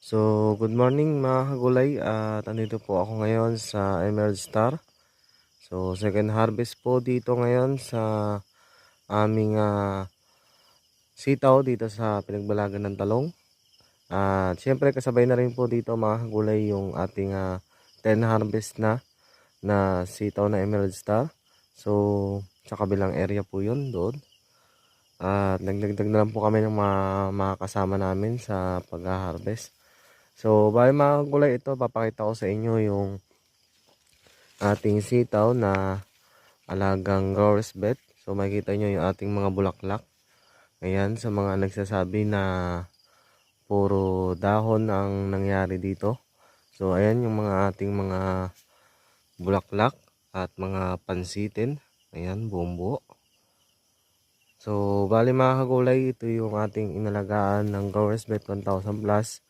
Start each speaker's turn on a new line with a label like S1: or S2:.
S1: So, good morning mga kagulay at andito po ako ngayon sa Emerald Star. So, second harvest po dito ngayon sa aming sitaw dito sa Pinagbalagan ng Talong. At syempre kasabay na rin po dito mga kagulay yung ating 10 harvest na sitaw na Emerald Star. So, sa kabilang area po yun doon. At nagdagdag na lang po kami ng mga kasama namin sa pag-harvest. So, bali mga kagulay, ito papakita ko sa inyo yung ating sitaw na alagang growers bet. So makikita nyo yung ating mga bulaklak. Ayan, sa mga nagsasabi na puro dahon ang nangyari dito. So ayan yung mga ating mga bulaklak at mga pansitin. Ayan, buong buo. So bali mga kagulay, ito yung ating inalagaan ng growers bet 1000 plus.